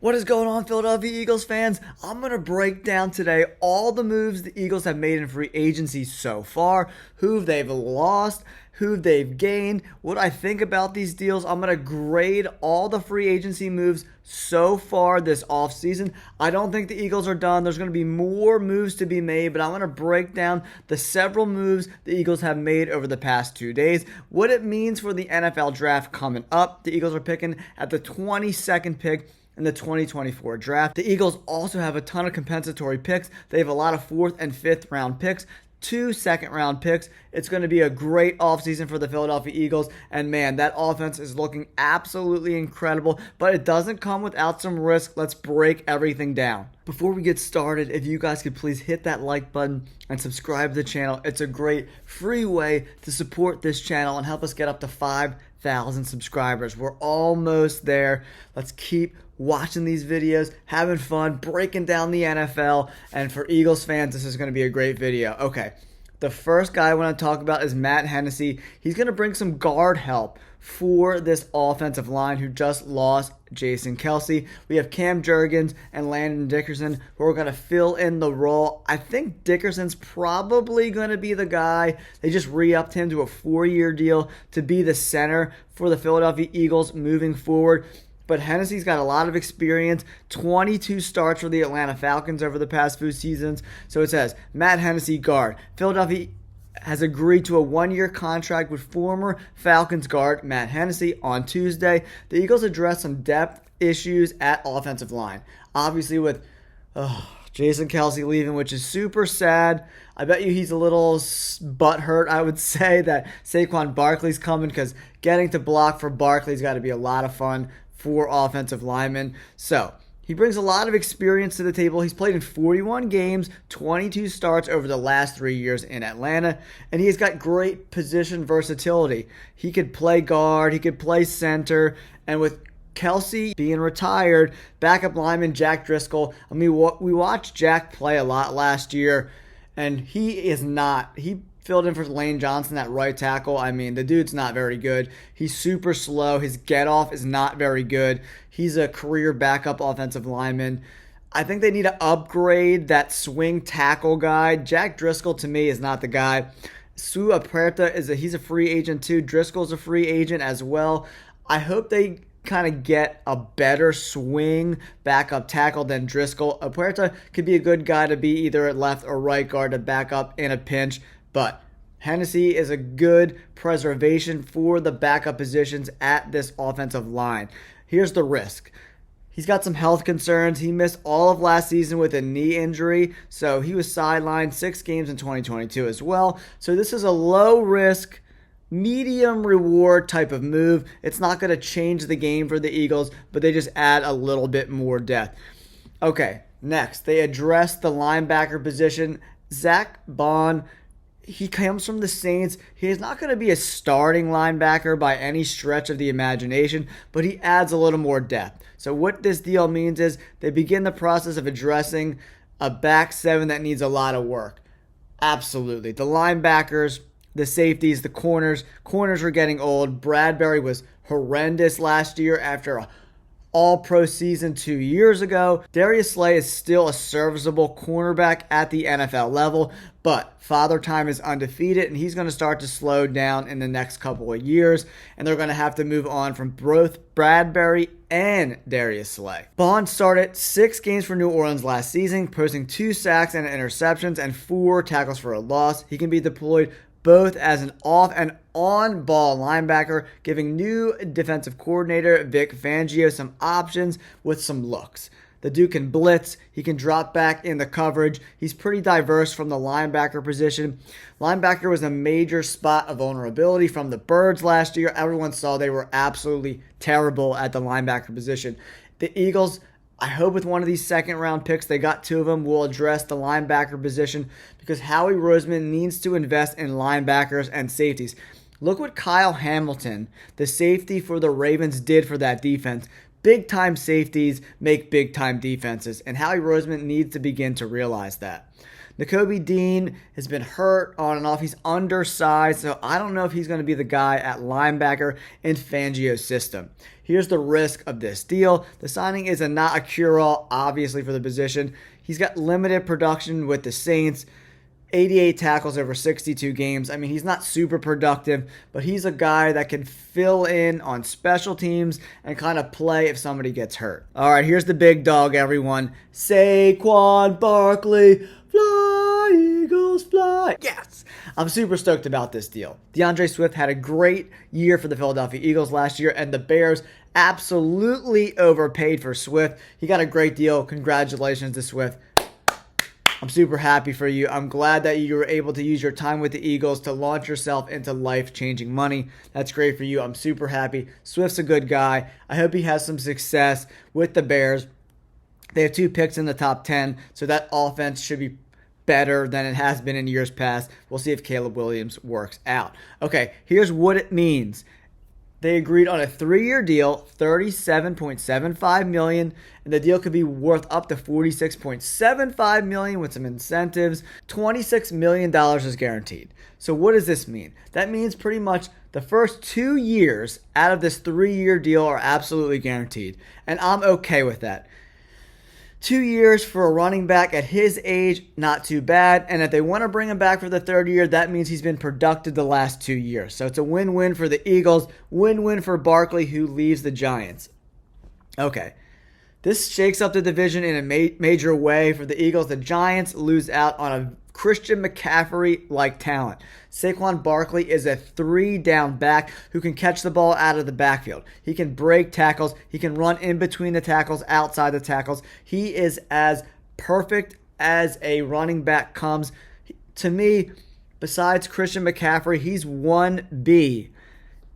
What is going on, Philadelphia Eagles fans? I'm going to break down today all the moves the Eagles have made in free agency so far, who they've lost, who they've gained, what I think about these deals. I'm going to grade all the free agency moves so far this offseason. I don't think the Eagles are done. There's going to be more moves to be made, but I'm going to break down the several moves the Eagles have made over the past 2 days, what it means for the NFL draft coming up. The Eagles are picking at the 22nd pick in the 2024 draft. The Eagles also have a ton of compensatory picks. They have a lot of 4th and 5th round picks, 2 second-round picks. It's going to be a great offseason for the Philadelphia Eagles, and man, that offense is looking absolutely incredible, but it doesn't come without some risk. Let's break everything down. Before we get started, if you guys could please hit that like button and subscribe to the channel. It's a great free way to support this channel and help us get up to 5,000 subscribers. We're almost there. Let's keep watching these videos, having fun, breaking down the NFL, and for Eagles fans, this is going to be a great video. Okay, the first guy I want to talk about is Matt Hennessy. He's going to bring some guard help for this offensive line who just lost Jason Kelce. We have Cam Jurgens and Landon Dickerson who are going to fill in the role. I think Dickerson's probably going to be the guy. They just re-upped him to a 4-year deal to be the center for the Philadelphia Eagles moving forward. But Hennessy's got a lot of experience, 22 starts for the Atlanta Falcons over the past few seasons. So it says, Matt Hennessy, guard. Philadelphia has agreed to a 1-year contract with former Falcons guard Matt Hennessy on Tuesday. The Eagles addressed some depth issues at offensive line. Obviously with Jason Kelce leaving, which is super sad. I bet you he's a little butthurt, I would say, that Saquon Barkley's coming, because getting to block for Barkley's got to be a lot of fun for offensive linemen. So he brings a lot of experience to the table. He's played in 41 games, 22 starts over the last 3 years in Atlanta, and he's got great position versatility. He could play guard, he could play center, and with Kelce being retired, backup lineman Jack Driscoll, I mean, we watched Jack play a lot last year, and he filled in for Lane Johnson at right tackle. I mean, the dude's not very good. He's super slow. His get-off is not very good. He's a career backup offensive lineman. I think they need to upgrade that swing tackle guy. Jack Driscoll, to me, is not the guy. Sue Aperta, he's a free agent too. Driscoll's a free agent as well. I hope they kind of get a better swing backup tackle than Driscoll. Aperta could be a good guy to be either at left or right guard to back up in a pinch. But Hennessy is a good preservation for the backup positions at this offensive line. Here's the risk. He's got some health concerns. He missed all of last season with a knee injury, so he was sidelined 6 games in 2022 as well. So this is a low risk, medium reward type of move. It's not going to change the game for the Eagles, but they just add a little bit more depth. Okay, next, they address the linebacker position. Zach Bond, he comes from the Saints. He is not going to be a starting linebacker by any stretch of the imagination, but he adds a little more depth. So what this deal means is they begin the process of addressing a back seven that needs a lot of work. Absolutely. The linebackers, the safeties, the corners. Corners are getting old. Bradbury was horrendous last year after a all-pro season 2 years ago. Darius Slay is still a serviceable cornerback at the NFL level, but Father Time is undefeated, and he's going to start to slow down in the next couple of years, and they're going to have to move on from both Bradbury and Darius Slay. Bond started 6 games for New Orleans last season, posting 2 sacks and interceptions and 4 tackles for a loss. He can be deployed both as an off and on-ball linebacker, giving new defensive coordinator Vic Fangio some options with some looks. The dude can blitz. He can drop back in the coverage. He's pretty diverse from the linebacker position. Linebacker was a major spot of vulnerability from the Birds last year. Everyone saw they were absolutely terrible at the linebacker position. The Eagles, I hope with one of these second-round picks, they got 2 of them, will address the linebacker position because Howie Roseman needs to invest in linebackers and safeties. Look what Kyle Hamilton, the safety for the Ravens, did for that defense. Big-time safeties make big-time defenses, and Howie Roseman needs to begin to realize that. Nakobe Dean has been hurt on and off. He's undersized, so I don't know if he's going to be the guy at linebacker in Fangio's system. Here's the risk of this deal. The signing is not a cure-all, obviously, for the position. He's got limited production with the Saints. 88 tackles over 62 games. I mean, he's not super productive, but he's a guy that can fill in on special teams and kind of play if somebody gets hurt. All right, here's the big dog, everyone. Saquon Barkley. Fly, Eagles, fly. Yes! I'm super stoked about this deal. DeAndre Swift had a great year for the Philadelphia Eagles last year, and the Bears absolutely overpaid for Swift. He got a great deal. Congratulations to Swift. I'm super happy for you. I'm glad that you were able to use your time with the Eagles to launch yourself into life-changing money. That's great for you. I'm super happy. Swift's a good guy. I hope he has some success with the Bears. They have 2 picks in the top 10, so that offense should be better than it has been in years past. We'll see if Caleb Williams works out. Okay, here's what it means. They agreed on a 3-year deal, $37.75 million, and the deal could be worth up to $46.75 million with some incentives. $26 million is guaranteed. So what does this mean? That means pretty much the first 2 years out of this 3-year deal are absolutely guaranteed, and I'm okay with that. 2 years for a running back at his age, not too bad. And if they want to bring him back for the 3rd year, that means he's been productive the last 2 years. So it's a win-win for the Eagles, win-win for Barkley, who leaves the Giants. Okay, this shakes up the division in a major way for the Eagles. The Giants lose out on a Christian McCaffrey-like talent. Saquon Barkley is a 3-down back who can catch the ball out of the backfield. He can break tackles. He can run in between the tackles, outside the tackles. He is as perfect as a running back comes. To me, besides Christian McCaffrey, he's 1B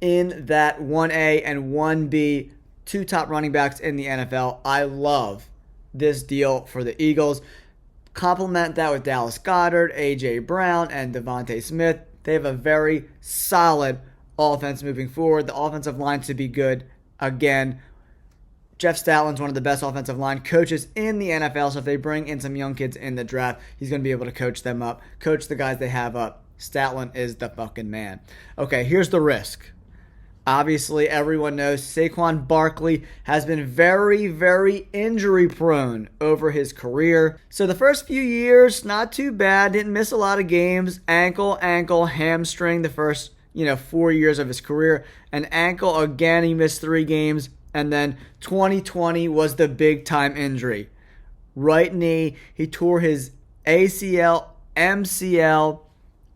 in that 1A and 1B, 2 top running backs in the NFL. I love this deal for the Eagles. Complement that with Dallas Goedert, A.J. Brown, and Devontae Smith. They have a very solid offense moving forward. The offensive line should be good. Again, Jeff Statlin's one of the best offensive line coaches in the NFL, so if they bring in some young kids in the draft, he's going to be able to coach them up, coach the guys they have up. Statlin is the fucking man. Okay, here's the risk. Obviously, everyone knows Saquon Barkley has been very, very injury prone over his career. So the first few years, not too bad. Didn't miss a lot of games. Ankle, hamstring the first 4 years of his career. An ankle again, he missed 3 games. And then 2020 was the big time injury. Right knee, he tore his ACL, MCL,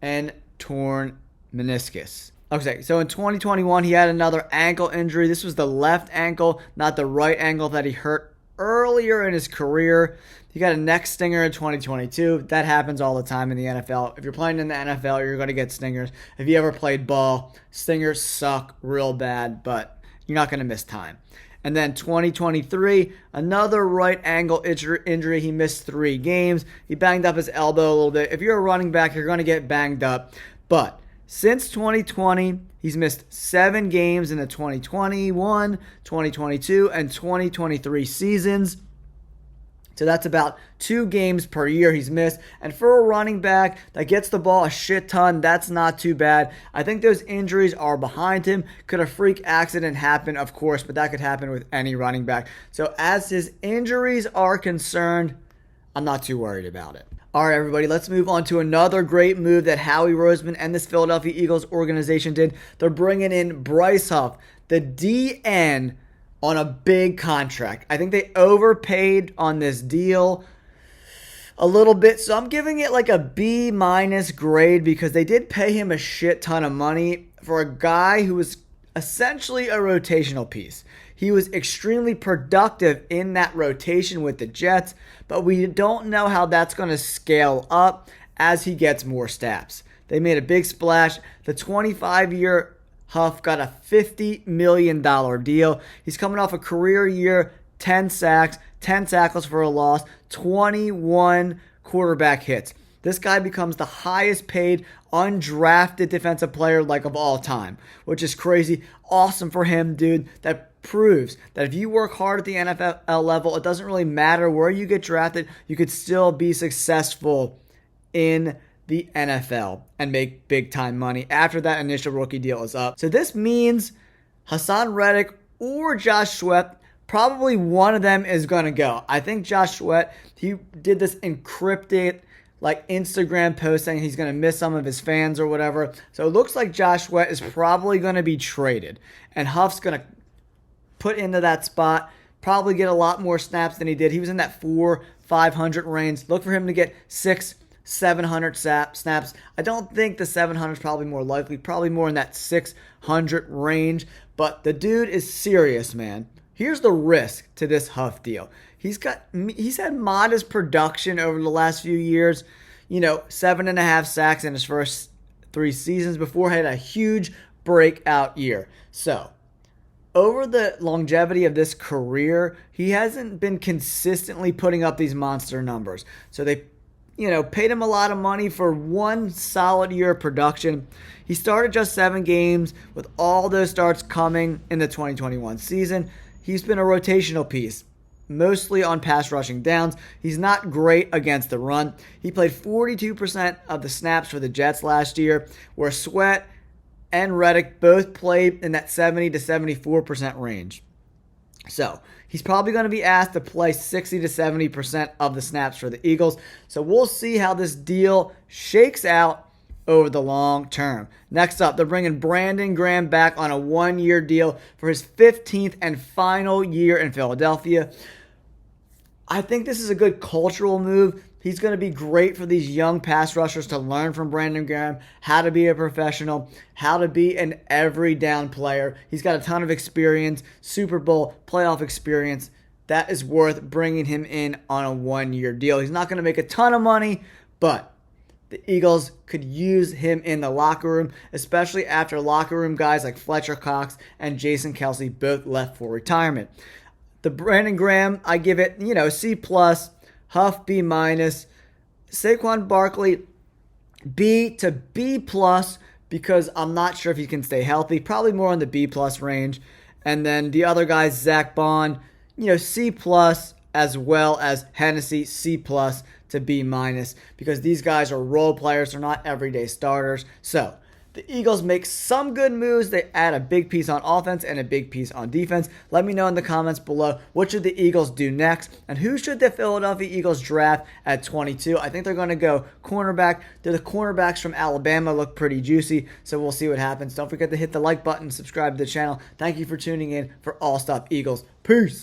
and torn meniscus. Okay, so in 2021, he had another ankle injury. This was the left ankle, not the right ankle that he hurt earlier in his career. He got a neck stinger in 2022. That happens all the time in the NFL. If you're playing in the NFL, you're going to get stingers. If you ever played ball, stingers suck real bad, but you're not going to miss time. And then 2023, another right ankle injury. He missed 3 games. He banged up his elbow a little bit. If you're a running back, you're going to get banged up. But since 2020, he's missed 7 games in the 2021, 2022, and 2023 seasons. So that's about 2 games per year he's missed. And for a running back that gets the ball a shit ton, that's not too bad. I think those injuries are behind him. Could a freak accident happen? Of course, but that could happen with any running back. So as his injuries are concerned, I'm not too worried about it. All right, everybody, let's move on to another great move that Howie Roseman and this Philadelphia Eagles organization did. They're bringing in Bryce Huff, the DN, on a big contract. I think they overpaid on this deal a little bit, so I'm giving it like a B- grade because they did pay him a shit ton of money for a guy who was essentially a rotational piece. He was extremely productive in that rotation with the Jets, but we don't know how that's going to scale up as he gets more snaps. They made a big splash. The 25-year Huff got a $50 million deal. He's coming off a career year, 10 sacks, 10 tackles for a loss, 21 quarterback hits. This guy becomes the highest paid undrafted defensive player of all time, which is crazy. Awesome for him, dude. That proves that if you work hard at the NFL level, it doesn't really matter where you get drafted. You could still be successful in the NFL and make big time money after that initial rookie deal is up. So this means Hassan Reddick or Josh Sweat, probably one of them is going to go. I think Josh Sweat, he did this encrypted like Instagram post saying he's going to miss some of his fans or whatever. So it looks like Josh Sweat is probably going to be traded. And Huff's going to put into that spot, probably get a lot more snaps than he did. He was in that 400-500 range. Look for him to get 600-700 snaps. I don't think the 700 is probably more likely, probably more in that 600 range. But the dude is serious, man. Here's the risk to this Huff deal. He's had modest production over the last few years. 7.5 sacks in his first 3 seasons before he had a huge breakout year. So, over the longevity of this career, he hasn't been consistently putting up these monster numbers. So they, paid him a lot of money for one solid year of production. He started just 7 games with all those starts coming in the 2021 season. He's been a rotational piece, mostly on pass rushing downs. He's not great against the run. He played 42% of the snaps for the Jets last year, where Sweat and Reddick both played in that 70 to 74% range. So he's probably going to be asked to play 60 to 70% of the snaps for the Eagles. So we'll see how this deal shakes out over the long term. Next up, they're bringing Brandon Graham back on a 1-year deal for his 15th and final year in Philadelphia. I think this is a good cultural move. He's going to be great for these young pass rushers to learn from Brandon Graham how to be a professional, how to be an every down player. He's got a ton of experience, Super Bowl, playoff experience. That is worth bringing him in on a 1-year deal. He's not going to make a ton of money, but the Eagles could use him in the locker room, especially after locker room guys like Fletcher Cox and Jason Kelsey both left for retirement. The Brandon Graham, I give it, C+, Huff B-, Saquon Barkley B to B+, because I'm not sure if he can stay healthy, probably more on the B+ range. And then the other guys, Zach Bond, C+, as well as Hennessy, C+ to B-, because these guys are role players, they're not everyday starters. So the Eagles make some good moves. They add a big piece on offense and a big piece on defense. Let me know in the comments below, what should the Eagles do next? And who should the Philadelphia Eagles draft at 22? I think they're going to go cornerback. The cornerbacks from Alabama look pretty juicy, so we'll see what happens. Don't forget to hit the like button, subscribe to the channel. Thank you for tuning in for All Stuff Eagles. Peace.